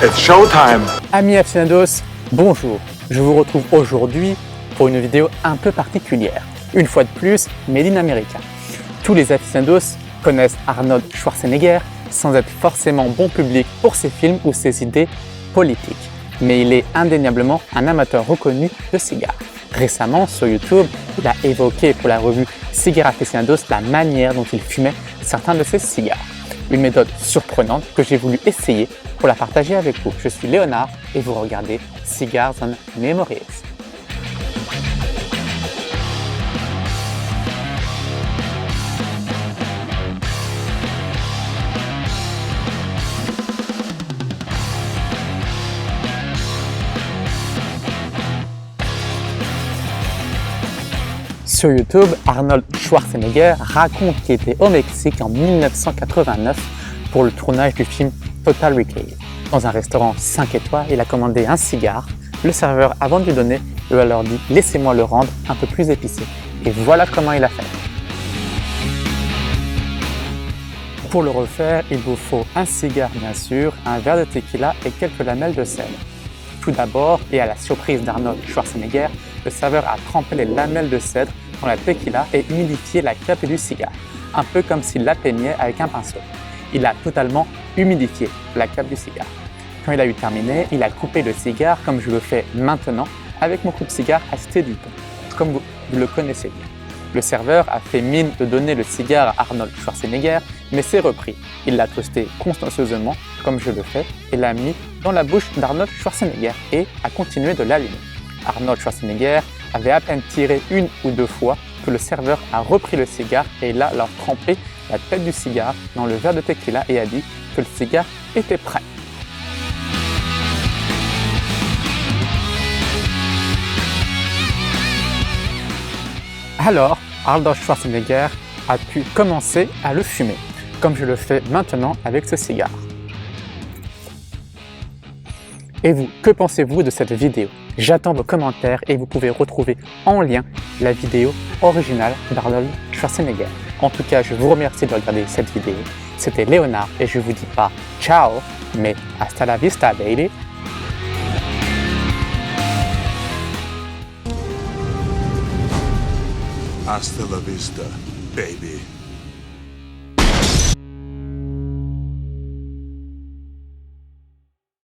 It's showtime! Amis aficionados, bonjour. Je vous retrouve aujourd'hui pour une vidéo un peu particulière. Une fois de plus, Made in America. Tous les aficionados connaissent Arnold Schwarzenegger sans être forcément bon public pour ses films ou ses idées politiques. Mais il est indéniablement un amateur reconnu de cigares. Récemment, sur YouTube, il a évoqué pour la revue Cigar Aficionados la manière dont il fumait certains de ses cigares. Une méthode surprenante que j'ai voulu essayer pour la partager avec vous. Je suis Léonard et vous regardez Cigars and Memories. Sur YouTube, Arnold Schwarzenegger raconte qu'il était au Mexique en 1989 pour le tournage du film Total Recall. Dans un restaurant 5 étoiles, il a commandé un cigare. Le serveur, avant de lui donner, lui a alors dit « Laissez-moi le rendre un peu plus épicé ». Et voilà comment il a fait. Pour le refaire, il vous faut un cigare bien sûr, un verre de tequila et quelques lamelles de sel. Tout d'abord, et à la surprise d'Arnold Schwarzenegger, le serveur a trempé les lamelles de cèdre dans la tequila et humidifié la cape du cigare, un peu comme s'il la peignait avec un pinceau. Il a totalement humidifié la cape du cigare. Quand il a eu terminé, il a coupé le cigare comme je le fais maintenant avec mon coupe-cigare assisté du ton, comme vous le connaissez bien. Le serveur a fait mine de donner le cigare à Arnold Schwarzenegger, mais c'est repris. Il l'a toasté consciencieusement, comme je le fais, et l'a mis dans la bouche d'Arnold Schwarzenegger et a continué de l'allumer. Arnold Schwarzenegger avait à peine tiré une ou deux fois que le serveur a repris le cigare et l'a alors trempé la tête du cigare dans le verre de tequila et a dit que le cigare était prêt. Alors, Arnold Schwarzenegger a pu commencer à le fumer, comme je le fais maintenant avec ce cigare. Et vous, que pensez-vous de cette vidéo? J'attends vos commentaires et vous pouvez retrouver en lien la vidéo originale d'Arnold Schwarzenegger. En tout cas, je vous remercie de regarder cette vidéo. C'était Léonard et je vous dis pas ciao, mais hasta la vista, baby! Hasta la vista, baby.